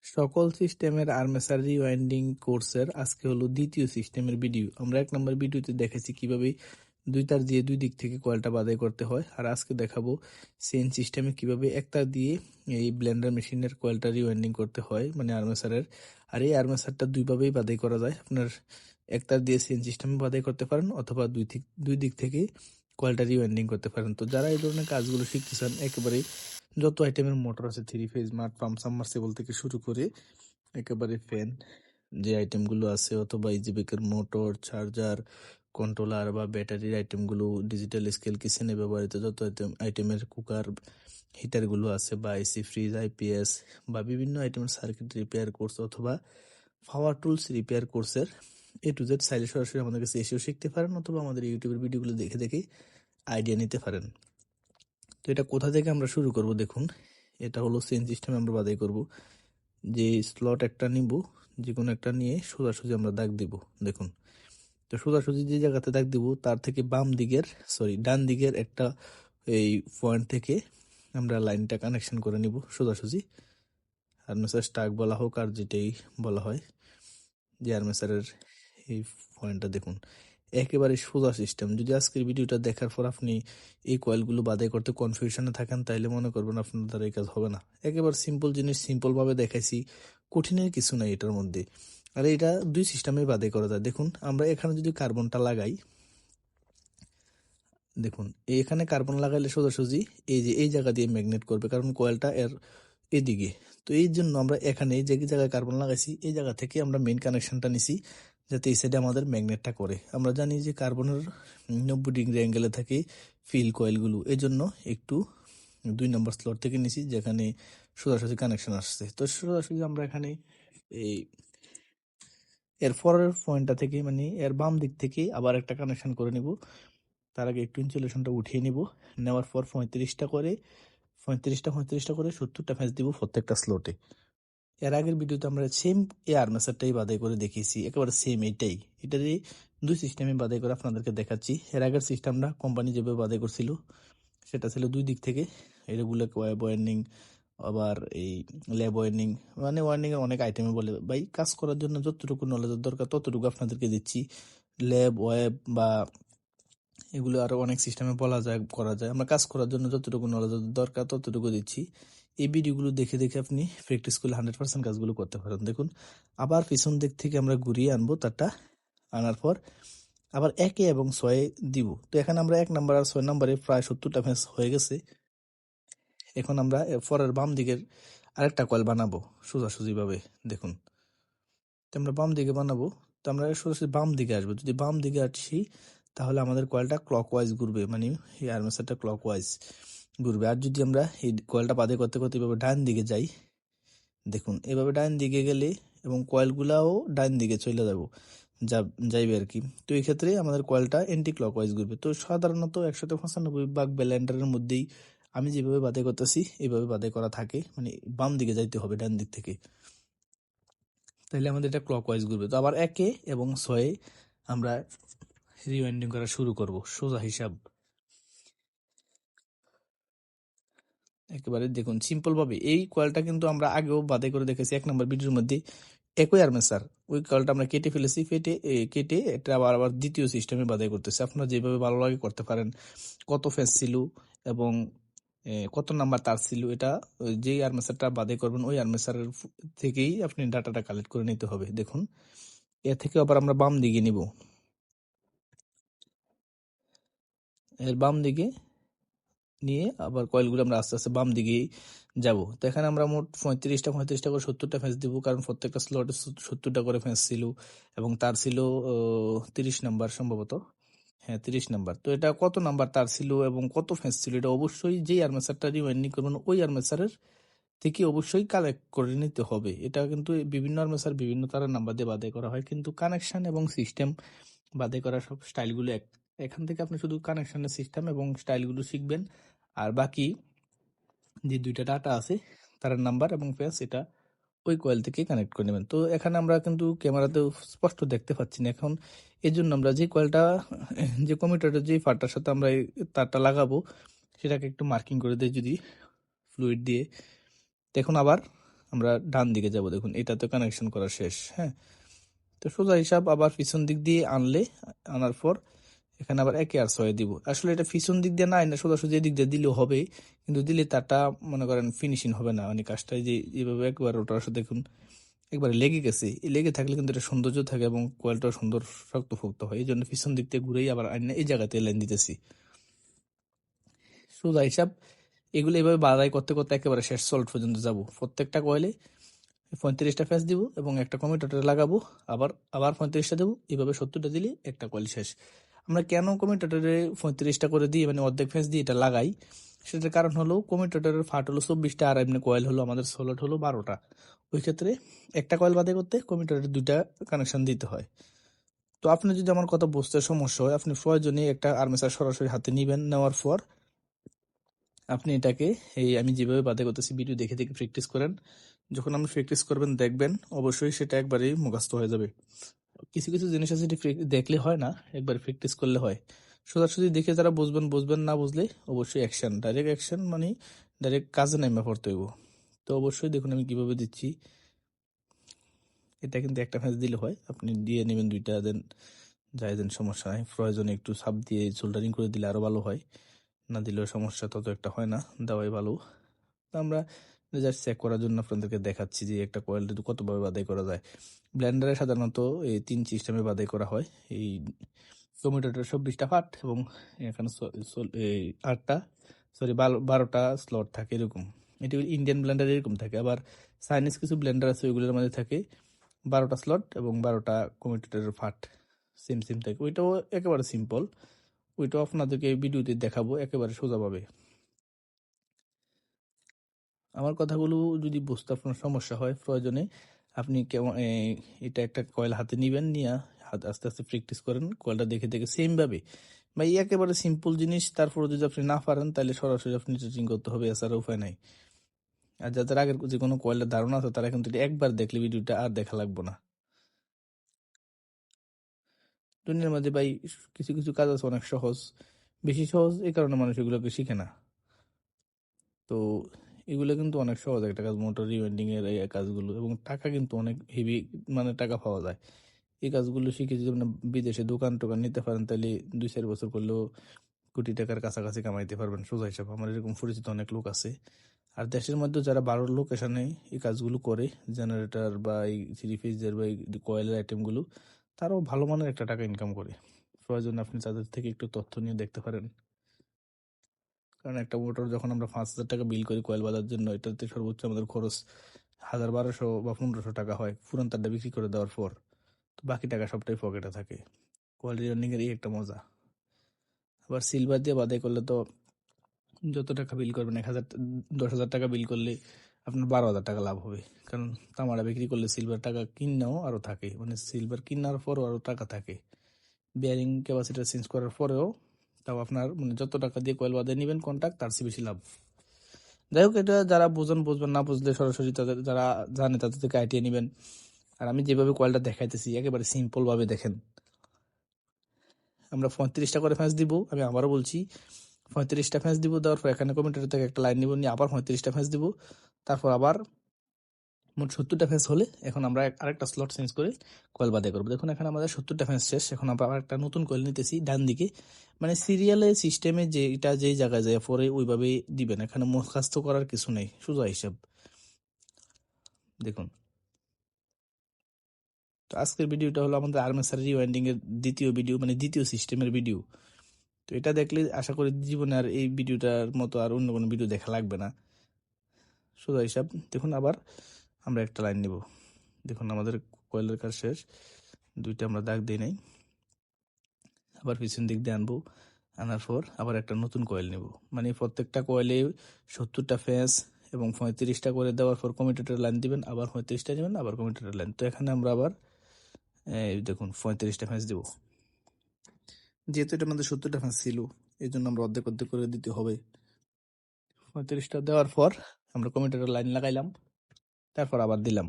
সকল সিস্টেমের armature rewinding কোর্সের আজকে হলো দ্বিতীয় সিস্টেমের ভিডিও। আমরা 1 নম্বর ভিডিওতে দেখেছি কিভাবে দুই তার দিয়ে দুই দিক থেকে কয়েলটা বাছাই করতে হয়, আর আজকে দেখাবো চেইন সিস্টেমে কিভাবে এক তার দিয়ে এই ব্লেন্ডার মেশিনের কয়েলটা রিওয়াইন্ডিং করতে হয়, মানে আর্মেচারের। আর এই আর্মেচারটা দুইভাবেই বাছাই করা যায়। আপনার এক তার দিয়ে চেইন সিস্টেমে বাছাই করতে পারেন, অথবা দুই দিক থেকে কয়েলটা রিওয়াইন্ডিং করতে পারেন। তো যারা এই ধরনের কাজগুলো শিখতে চান, একেবারে যত আইটেমের মোটর আছে, 3 ফেজ, মাড পাম্প, সাবমার্সিবল থেকে শুরু করে একেবারে ফ্যান যে আইটেমগুলো আছে, অথবা ইজিবিকের মোটর, চার্জার, কন্ট্রোলার বা ব্যাটারির আইটেমগুলো, ডিজিটাল স্কেল, কিচেনে ব্যবহৃত যত আইটেমের কুকার, হিটারগুলো আছে, বা এসি, ফ্রিজ, আইপিএস বা বিভিন্ন আইটেমের সার্কিট রিপেয়ার কোর্স অথবা পাওয়ার টুলস রিপেয়ার কোর্সের A to Z চাইলে সরাসরি আমাদের কাছে এসেও শিখতে পারেন, অথবা আমাদের ইউটিউবের ভিডিওগুলো দেখে দেখে আইডিয়া নিতে পারেন। তো এটা কোথা থেকে আমরা শুরু করব? দেখুন, এটা হলো চেইন সিস্টেমে আমরা বাছাই করব। যে স্লট একটা নিব, যে কোনো একটা নিয়ে সোজাসুজি আমরা দাগ দিব। দেখুন, তো সোজাসুজি যে জায়গাতে দাগ দিব তার থেকে ডান দিকের একটা এই পয়েন্ট থেকে আমরা লাইনটা কানেকশন করে নিব সোজাসুজি। আর্মেচার স্টাক বলা হোক আর যেটাই বলা হয়, যে আর্মেচারের এই পয়েন্টটা দেখুন, একেবারে সোজা সিস্টেম। যদি আজকের ভিডিওটা দেখার পর আপনি এই কয়েলগুলো বাছাই করতে কনফিউশনে থাকেন, তাইলে মনে করবেন আপনার দ্বারা এই কাজ হবে না। একেবারে সিম্পল জিনিস সিম্পল ভাবে দেখাইছি, কঠিনের কিছু নাই এটার মধ্যে। আর এটা দুই সিস্টেমে বাছাই করা যায়। দেখুন, আমরা এখানে যদি কার্বনটা লাগাই, দেখুন এখানে কার্বন লাগাইলে সোজাসুজি এই জায়গা দিয়ে ম্যাগনেট করবে, কারণ কয়েলটা এর এদিকে। তো এই জন্য আমরা এখানে যে জায়গায় কার্বন লাগাইছি এই জায়গা থেকে আমরা মেইন কানেকশনটা নিছি, যাতে এই সাইডে আমাদের ম্যাগনেটটা করে। আমরা জানি যে কার্বনের 90 ডিগ্রি অ্যাঙ্গেলে থাকে ফিল কয়েলগুলো, এই জন্য একটু 2 নম্বর স্লট থেকে নিছি, যেখানে সোজাসুজি কানেকশন আসছে। তো সোজাসুজি আমরা এখানে এই এর পরের পয়েন্টটা থেকে, মানে এর বাম দিক থেকে আবার একটা কানেকশন করে নিব। তার আগে একটু ইনসুলেশনটা উঠিয়ে নিব। নেওয়ার পর 35টা করে 70টা ফেজ দিব প্রত্যেকটা স্লটে। এর আগের ভিডিওতে আমরা সেম এই আর্মেচারটাই বাছাই করে দেখিয়েছি, একেবারে সেম এইটাই। এটারই দুই সিস্টেমে বাছাই করে আপনাদেরকে দেখাচ্ছি। এর আগের সিস্টেমটা কোম্পানি যেভাবে বাছাই করছিল সেটা ছিল দুই দিক থেকে রেগুলার ওয়ার্নিং, আবার এই ল্যাব ওয়ার্নিং, মানে ওয়ার্নিং এর অনেক আইটেমে বলে। ভাই, কাজ করার জন্য যতটুকু নলেজের দরকার ততটুকু আপনাদেরকে দিচ্ছি। ল্যাব, ওয়েব বা এগুলো আরো অনেক সিস্টেমে বলা যায়, করা যায়। আমরা কাজ করার জন্য যতটুকু নলেজের দরকার ততটুকু দিচ্ছি। এই ভিডিওগুলো দেখে দেখে আপনি প্র্যাকটিস করলে 100% কাজগুলো করতে পারেন। দেখুন, আবার পিছন দিক থেকে আমরা ঘুরিয়ে আনবো তারটা, আনার পর আবার 1 এবং 6 দিব। তো এখানে আমরা 1 নাম্বার আর 6 নাম্বারে প্রায় 70টা ফেজ হয়ে গেছে। এখন আমরা পরের বাম দিকের আরেকটা কয়েল বানাবো সোজাসুজি ভাবে। দেখুন, তো আমরা বাম দিকে বানাবো। তো আমরা সোজাসুজি বাম দিকে আসবো। যদি বাম দিকে আসি তাহলে আমাদের কয়েলটা ক্লকওয়াইজ ঘুরবে, মানে এই আর্মেচারটা ক্লকওয়াইজ ঘুরবে। আর যদি আমরা এই কয়েলটা বাদে করতে করতে এভাবে ডান দিকে যাই, দেখুন এভাবে ডান দিকে গেলে এবং কয়েলগুলাও ডান দিকে চলে যাইবে আর কি। তো এই ক্ষেত্রে আমাদের কয়েলটা এন্টি ক্লকওয়াইজ ঘুরবে। তো সাধারণত 195 ভাগ ব্লেন্ডারের মধ্যেই আমি যেভাবে বাদে করতেছি এইভাবে বাদে করা থাকে, মানে বাম দিকে যাইতে হবে ডান দিক থেকে, তাহলে আমাদের এটা ক্লকওয়াইজ ঘুরবে। তো আবার 1 এবং 6 আমরা রিওয়াইন্ডিং করা শুরু করব, সোজা হিসাব। একেবারে দেখুন সিম্পল ভাবে এই কয়েলটা কিন্তু আমরা আগেও বাদে করে দেখেছি 1 নম্বর ভিডিওর মধ্যে। একই আর্মেচার, ওই কয়েলটা আমরা কেটে ফেলেছি, কেটে এটা আবার দ্বিতীয় সিস্টেমে বাদাই করতেছি। আপনারা যেভাবে ভালো লাগে করতে পারেন। কত ফেজ ছিল এবং কত নাম্বার তার ছিল, এটা যেই আর্মেচারটা বাদে করবেন ওই আর্মেচারের থেকেই আপনি ডাটাটা কালেক্ট করে নিতে হবে। দেখুন, এ থেকে আবার আমরা বাম দিকে নিব, এর বাম দিকে নিয়ে আবার কয়েলগুলো আমরা আস্তে আস্তে বাম দিকে যাব। তো এখানে আমরা মোট 35টা করে 70টা ফেজ দিব, কারণ প্রত্যেকটা স্লটে 70টা করে ফেজ ছিল এবং তার ছিল 30 নাম্বার সম্ভবত। হ্যাঁ, 30 নাম্বার। তো এটা কত নাম্বার তার ছিল এবং কত ফেজ ছিল, এটা অবশ্যই যেই আর্মেচারটা রিওয়াইন্ডিং করবেন ওই আর্মেচারের থেকে অবশ্যই কালেক্ট করে নিতে হবে। এটা কিন্তু বিভিন্ন আর্মেচার বিভিন্ন তারের নাম্বার দিয়ে বাদে করা হয়, কিন্তু কানেকশন এবং সিস্টেম বাদে করা সব স্টাইলগুলো এক। এখান থেকে আপনি শুধু কানেকশনের সিস্টেম এবং স্টাইলগুলো শিখবেন, আর বাকি যে দুইটা ডাটা আছে তার নাম্বার এবং ফেজ এটা ওই কয়েল থেকে কানেক্ট করে নেবেন। তো এখানে আমরা কিন্তু ক্যামেরাতেও স্পষ্ট দেখতে পাচ্ছি না এখন, এই জন্য আমরা যে কয়েলটা, যে কমিটারের যে ফারটার সাথে আমরা এই তারটা লাগাবো সেটাকে একটু মার্কিং করে দিই যদি ফ্লুইড দিয়ে। দেখুন, আবার আমরা ডান দিকে যাব। দেখুন এটা তো কানেকশন করা শেষ। হ্যাঁ, তো সোজা হিসাব আবার পিছন দিক দিয়ে আনার পর এখানে আবার 1 আর 6 দিব। আসলে এটা পিছন দিক দিয়ে না এনে সোজাসুজি এদিক দিয়ে দিলেও হবে, কিন্তু দিলে তারটা মনে করেন ফিনিশিং হবে না। মানে কাজটা যে এইভাবে একবার ওটার সাথে দেখুন একবারে লেগে গেছে, এই লেগে থাকলে কিন্তু এটা সৌন্দর্য থাকে এবং কোয়েলটাও সুন্দর শক্তপোক্ত হয়। এই জন্য পিছন দিক থেকে ঘুরেই আবার আইনে এই জায়গাতে লাইন দিতেছি। সোজা হিসাব এগুলো এভাবে বাড়াই করতে করতে একেবারে শেষ সল্ট পর্যন্ত যাব। প্রত্যেকটা কয়েলে 35টা ফ্যাস দিব এবং একটা কমিউটেটর লাগাবো, আবার আবার 35টা দেবো, এইভাবে 70টা দিলে একটা কয়েল শেষ। আমরা কেন কমিউটেটরে 35টা করে দিই, মানে অর্ধেক ফ্যাস দিয়ে এটা লাগাই, সেটার কারণ হলো কমিউটেটরের ফাট হলো 24টা আর এমনি কয়েল হলো আমাদের সোলট হলো 12টা। ওই ক্ষেত্রে একটা কয়েল বাদে করতে কমিউটেটরে 2টা কানেকশন দিতে হয়। তো আপনি যদি আমার কথা বুঝতে সমস্যা হয়, আপনি প্রয়োজনে একটা আর্মেচার সরাসরি হাতে নিবেন, নেওয়ার পর আপনি এটাকে এই আমি যেভাবে বাদে করতেছি ভিডিও দেখে দেখে প্র্যাকটিস করেন। যখন আপনি প্র্যাকটিস করবেন দেখবেন অবশ্যই সেটা একবারেই মুখস্থ হয়ে যাবে। কিছু কিছু জিনিস আছে যেটা দেখলে হয় না, একবার প্র্যাকটিস করলে হয়। সোজাসুজি দেখে যারা বুঝবেন বুঝবেন, না বুঝলে অবশ্যই অ্যাকশন, ডাইরেক্ট অ্যাকশন মানে ডাইরেক্ট কাজে নেমে পড়তে হইব। তো অবশ্যই দেখুন আমি কিভাবে দিচ্ছি। এটা কিন্তু একটা ফ্যাঁস দিলে হয়, আপনি দিয়ে নেবেন 2টা, দেন যাই দেন সমস্যা নাই। প্রয়োজনে একটু সাপ দিয়ে সোল্ডারিং করে দিলে আরো ভালো হয়, না দিলেও সমস্যা তত একটা হয় না, দেওয়াই ভালো। তো আমরা জাস্ট চেক করার জন্য আপনাদেরকে দেখাচ্ছি যে একটা কয়েল কতভাবে বাদাই করা যায়। ব্লেন্ডারে সাধারণত এই 3 সিস্টেমে বাদাই করা হয়। এই কমিউটেটর 24টা পার্ট এবং এখানে এই 8টা, সরি 12টা স্লট থাকে এরকম। এটি ইন্ডিয়ান ব্লেন্ডার এরকম থাকে। আবার চাইনিজ কিছু ব্লেন্ডার আছে ওইগুলোর মধ্যে থাকে 12টা স্লট এবং 12টা কমিউটেটরের পার্ট সেম সেম থাকে। ওইটাও একেবারে সিম্পল, ওইটাও আপনাদেরকে ভিডিওতে দেখাবো একেবারে সোজাভাবে। আমার কথাগুলো যদি বুঝতে আপনার সমস্যা হয়, প্রয়োজনে আপনি কেমন এটা একটা কয়েল হাতে নিবেন, নিয়ে হাত আস্তে আস্তে প্র্যাকটিস করেন কয়েলটা দেখে দেখে সেম ভাবে। বা এই একেবারে সিম্পল জিনিস, তারপরে যদি আপনি না পারেন তাহলে সরাসরি আপনি ট্রেনিং করতে হবে, এছাড়া উপায় নাই। আর যাদের আগের যে কোনো কয়েলের ধারণা আছে তারা কিন্তু এটা একবার দেখলে ভিডিওটা আর দেখা লাগবে না। দুনিয়ার মধ্যে ভাই কিছু কিছু কাজ আছে অনেক সহজ, বেশি সহজ, এই কারণে মানুষ এগুলোকে শিখে না। তো এগুলো কিন্তু অনেক সহজ একটা কাজ, মোটর রিওয়েন্ডিং এর এই কাজগুলো, এবং টাকা কিন্তু অনেক হেভি, মানে টাকা পাওয়া যায় এই কাজগুলো শিখে। যদি আপনি বিদেশে দোকান টোকান নিতে পারেন তাহলে 2-4 বছর করলেও কোটি টাকার কাছাকাছি কামাইতে পারবেন সোজা হিসাব। আমার এরকম পরিচিত অনেক লোক আছে। আর দেশের মধ্যে যারা 12 লোকেশনে এই কাজগুলো করে, জেনারেটর বা এই থ্রি ফেজের বা এই কয়েলের আইটেমগুলো, তারাও ভালো মানের একটা টাকা ইনকাম করে। প্রয়োজন আপনি তাদের থেকে একটু তথ্য নিয়ে দেখতে পারেন। কারণ একটা মোটর যখন আমরা 5,000 টাকা বিল করি কয়েল বাঁধার জন্য, এটাতে সর্বোচ্চ আমাদের খরচ 1,000, 1,200 বা 1,500 টাকা হয় পুরান তারটা বিক্রি করে দেওয়ার পর। তো বাকি টাকা সবটাই পকেটে থাকে। কোয়ালিটি রানিং এর এই একটা মজা। আবার সিলভার দিয়ে বাদাই করলে তো যত টাকা বিল করবেন, 1,000 10,000 টাকা বিল করলে আপনার 12,000 টাকা লাভ হবে। কারণ তামাটা বিক্রি করলে সিলভার টাকা কিনাও আরো থাকে, মানে সিলভার কিনার পরও আরো টাকা থাকে। বিয়ারিং ক্যাপাসিটার চেঞ্জ করার পরেও তাও আপনার মানে যত টাকা দিয়ে কয়েল বাদে নিবেন কন্ট্রাক্ট, তার চেয়ে বেশি লাভ। যাই হোক, এটা যারা বুঝেন বুঝবেন, না বুঝলে সরাসরি তাদের যারা জানে তাদের থেকে আইটিয়ে নেবেন। আর আমি যেভাবে কয়েলটা দেখাইতেছি একেবারে সিম্পল ভাবে দেখেন। আমরা 35টা করে ফ্যাঁস দিব, আমি আবারও বলছি 35টা ফ্যাঁস দিব, দেওয়ার পর এখানে কমিটার থেকে একটা লাইন নিব, নিয়ে আবার 35টা ফ্যাঁস দিব। তারপর আবার মোট 70টা ফ্যাঁস হলে এখন আমরা আরেকটা স্লট চেঞ্জ করে কয়েল বাদে করবো। দেখুন এখানে আমাদের 70টা ফ্যাঁস শেষ। এখন আমরা আবার একটা নতুন কয়েল নিতেছি ডান দিকে, মানে সিরিয়ালে সিস্টেমে যে এটা যেই জায়গায় যায় পরে ওইভাবে দিবেন, এখানে মুখস্থ করার কিছু নেই, সোজা হিসাব। দেখুন, তো আজকের ভিডিওটা হলো আমাদের আর্মেচার রিওয়াইন্ডিং এর দ্বিতীয় ভিডিও, মানে দ্বিতীয় সিস্টেমের ভিডিও। তো এটা দেখলে আশা করি জীবনে আর এই ভিডিওটার মতো আর অন্য কোনো ভিডিও দেখা লাগবে না, সোজা হিসাব। দেখুন আবার আমরা একটা লাইন নিব। দেখুন আমাদের কয়েলের কাজ শেষ, 2টা আমরা দাগ দিই নাই। আবার পিছন দিক দিয়ে আনবো, আনার পর আবার একটা নতুন কয়েল নেব। মানে প্রত্যেকটা কয়েলে 70টা ফ্যাস এবং 35টা করে দেওয়ার পর কমিউটেটর লাইন দিবেন, আবার 35টা নেবেন, আবার কমিউটেটর লাইন। তো এখানে আমরা আবার এই দেখুন 35টা ফ্যাস দিব। যেহেতু এটার মধ্যে 70টা ফ্যাস ছিল, এই জন্য আমরা অর্ধেক অর্ধেক করে দিতে হবে। 35টা দেওয়ার পর আমরা কমিউটেটর লাইন লাগাইলাম, তারপর আবার দিলাম।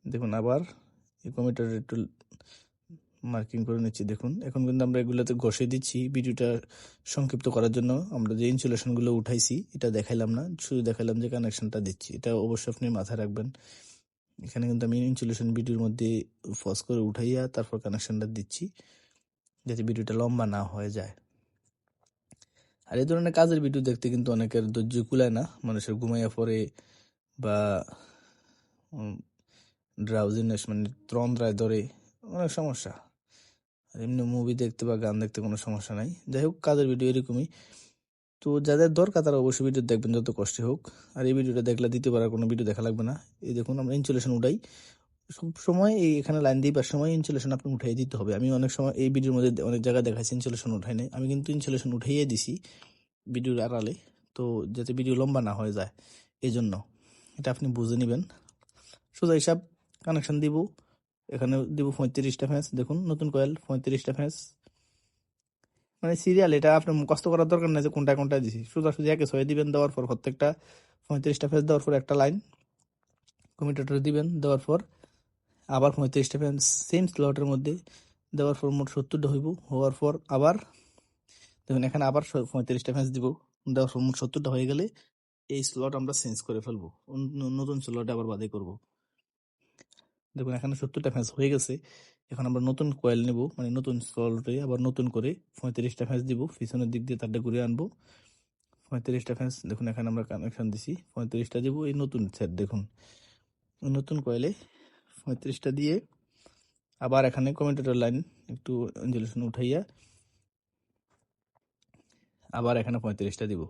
দেখুন আবার এই কমিউটেটর একটু মার্কিং করে নিচ্ছি। দেখুন এখন কিন্তু আমরা এগুলোতে ঘষে দিচ্ছি ভিডিওটা সংক্ষিপ্ত করার জন্য। আমরা যে ইনসুলেশনগুলো উঠাইছি এটা দেখাইলাম না, শুধু দেখাইলাম যে কানেকশনটা দিচ্ছি। এটা অবশ্যই আপনি মাথায় রাখবেন। এখানে কিন্তু আমি ইনসুলেশন ভিডিওর মধ্যে ফস করে উঠাইয়া তারপর কানেকশনটা দিচ্ছি, যাতে ভিডিওটা লম্বা না হয়ে যায়। আর এই ধরনের কাজের ভিডিও দেখতে কিন্তু অনেকের ধৈর্য কুলায় না, মানুষের ঘুমাইয়া পড়ে বা ড্রাউজিনেস মানে তন্দ্রায় ধরে, অনেক সমস্যা। আর এমনি মুভি দেখতে বা গান দেখতে কোনো সমস্যা নাই। যাই হোক, কাজের ভিডিও এরকমই। তো যাদের দরকার তারা অবশ্যই ভিডিও দেখবেন, যত কষ্টে হোক। আর এই ভিডিওটা দেখলে দ্বিতীয়বার আর কোনো ভিডিও দেখা লাগবে না। এই দেখুন আমরা ইনসুলেশন উঠাই সব সময়, এই এখানে লাইন দিবার সময় ইনসুলেশন আপনি উঠাই দিতে হবে। আমি অনেক সময় এই ভিডিওর মধ্যে অনেক জায়গায় দেখাচ্ছি ইনসুলেশন উঠাই নাই, আমি কিন্তু ইনসুলেশন উঠাইয়ে দিছি ভিডিওর আড়ালে, তো যাতে ভিডিও লম্বা না হয়ে যায় এই জন্য। এটা আপনি বুঝে নেবেন। সোজা হিসাব কানেকশন দিব, এখানে দিব 35টা ফ্যান্স। দেখুন নতুন কয়েল 35টা ফ্যান্স, মানে সিরিয়াল। এটা আপনার মুখস্থ করার দরকার নাই যে কোনটা কোনটা দিছি, সোজাসুজি একে ছয় দিবেন। দেওয়ার পর প্রত্যেকটা 35টা ফ্যান্স দেওয়ার পর একটা লাইন কমিউটেটর দিবেন, দেওয়ার পর আবার 35টা ফ্যান্স সেম স্লটের মধ্যে দেওয়ার পর মোট 70টা হইব। হওয়ার পর আবার দেখুন এখানে আবার 35টা ফ্যান্স দিব, দেওয়ার পর মোট 70টা হয়ে গেলে এই স্লট আমরা চেঞ্জ করে ফেলবো, নতুন স্লটে আবার বাদে করব। দেখুন এখানে 70টা ফ্যান্স হয়ে গেছে। এখন আমরা নতুন কয়েল নেব, মানে নতুন স্লটে আবার নতুন করে 35টা ফ্যান্স দিব, পিছনের দিক দিয়ে তারটা ঘুরে আনবো। 35টা ফ্যান্স দেখুন এখানে আমরা কানেকশন দিছি, 35টা দিব এই নতুন সেট। দেখুন নতুন কয়েলে 35টা দিয়ে আবার এখানে কমিউটেটর লাইন একটু ইনসুলেশন উঠাইয়া আবার এখানে 35টা দিব।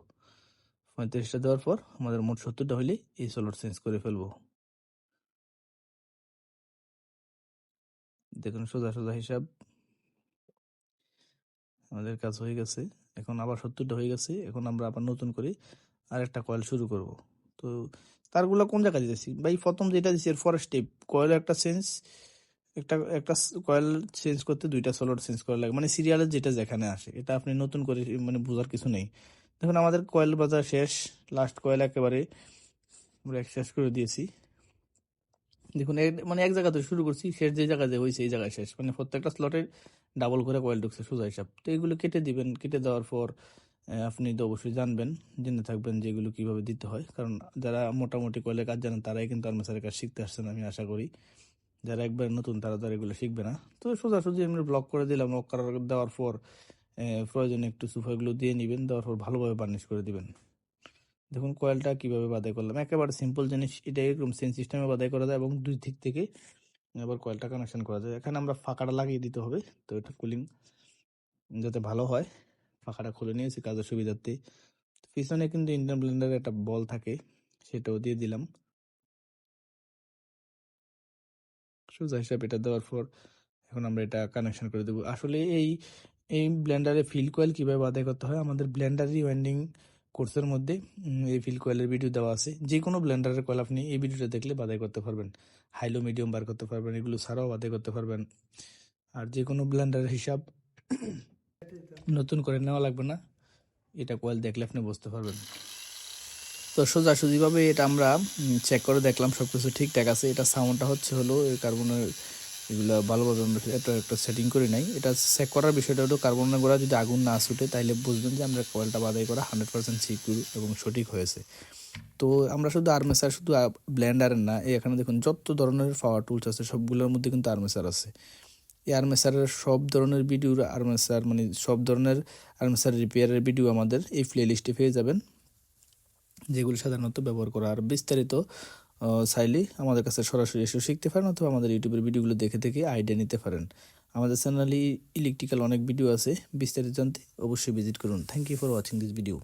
35টা দেওয়ার পর আমাদের মোট 70টা হইলে এই স্লট চেঞ্জ করে ফেলবো। দেখুন সোজা সোজা হিসাব আমাদের কাজ হয়ে গেছে। এখন আবার 70টা হয়ে গেছে। এখন আমরা আবার নতুন করে আরেকটা কয়েল শুরু করব। তো তারগুলো কোন জায়গায় দিতেছি ভাই, প্রথম যেটা দিচ্ছি এর ফর স্টেপ কয়েল একটা চেঞ্জ, একটা একটা কয়েল চেঞ্জ করতে দুইটা স্লট চেঞ্জ করা লাগে, মানে সিরিয়ালের যেটা যেখানে আসে। এটা আপনি নতুন করে মানে বোঝার কিছু নেই। দেখুন আমাদের কয়েল বাজার শেষ, লাস্ট কয়েল একেবারে আমরা শেষ করে দিয়েছি। দেখুন মানে এক জায়গাতে শুরু করছি, শেষ যে জায়গায় যে হয়েছে এই জায়গায় শেষ, মানে প্রত্যেকটা স্লটে ডাবল করে কয়েল ঢুকছে সোজা হিসাব। তো এগুলো কেটে দিবেন, কেটে দেওয়ার পর আপনি তো অবশ্যই জানবেন, জেনে থাকবেন যে এগুলো কিভাবে দিতে হয়। কারণ যারা মোটামুটি কয়েলের কাজ জানেন তারাই কিন্তু আর্মেচারের কাজ শিখতে আসছেন, আমি আশা করি। যারা একবার নতুন তারা তো এগুলো শিখবে না। তো সোজাসুজি এমনি ব্লক করে দিলাম, ব্লক করার দেওয়ার পর প্রয়োজনে একটু সুফারগুলো দিয়ে নেবেন, দেওয়ার পর ভালোভাবে বার্নিশ করে দিবেন। দেখুন কয়েলটা কিভাবে বাদাই করলাম, একেবারে সিম্পল জিনিস। এটা এরকম সেম সিস্টেমে বাদাই করা যায় এবং দুই দিক থেকে আবার কয়েলটা কানেকশন করা যায়। এখানে আমরা ফাঁকাটা লাগিয়ে দিতে হবে, তো এটা কুলিং যাতে ভালো হয়। ফাঁকাটা খুলে নিয়েছি কাজের সুবিধার্থে। পিছনে কিন্তু ইন্ডিয়ান ব্লেন্ডারের একটা বল থাকে, সেটাও দিয়ে দিলাম সোজা হিসাব। এটা দেওয়ার পর এখন আমরা এটা কানেকশন করে দেবো। আসলে এই এই ব্লেন্ডারে ফিল কয়েল কীভাবে বাদাই করতে হয় আমাদের ব্লেন্ডার রিওয়াইন্ডিং কোর্সের মধ্যে এই ফিল কয়েলের ভিডিও দেওয়া আছে। যে কোনো ব্লেন্ডারের কয়েল আপনি এই ভিডিওটা দেখলে বাদাই করতে পারবেন, হাইলো মিডিয়াম বার করতে পারবেন, এগুলো ছাড়াও বাদাই করতে পারবেন। আর যে কোনো ব্লেন্ডারের হিসাব নতুন করে নেওয়া লাগবে না, এটা কয়েল দেখলে আপনি বুঝতে পারবেন। তো সোজাসুজিভাবে এটা আমরা চেক করে দেখলাম সব কিছু ঠিকঠাক আছে। এটা সাউন্ডটা হলো এই কার্বনের, এগুলো ভালোভাবে আমরা এটা একটা সেটিং করি নাই। এটা চেক করার বিষয়টা হলো কার্বনের গোড়া যদি আগুন না ছুটে তাইলে বুঝবেন যে আমরা কয়েলটা বাদাই করা 100% সিকিউর এবং সঠিক হয়েছে। তো আমরা শুধু আর্মেচার, শুধু ব্লেন্ডারের না, এখানে দেখুন যত ধরনের পাওয়ার টুলস আছে সবগুলোর মধ্যে কিন্তু আর্মেচার আছে। এই আর্মেচারের সব ধরনের ভিডিওর আর্মেচার মানে সব ধরনের আর্মেচার রিপেয়ারের ভিডিও আমাদের এই প্লে লিস্টে পেয়ে যাবেন, যেগুলো সাধারণত ব্যবহার করা। আর বিস্তারিত চাইলে আমাদের কাছে সরাসরি এসে শিখতে পারেন, অথবা আমাদের ইউটিউবের ভিডিওগুলো দেখে দেখে আইডিয়া নিতে পারেন। আমাদের চ্যানেলে ইলেকট্রিক্যাল অনেক ভিডিও আছে, বিস্তারিত জানতে অবশ্যই ভিজিট করুন। Thank you for watching this video.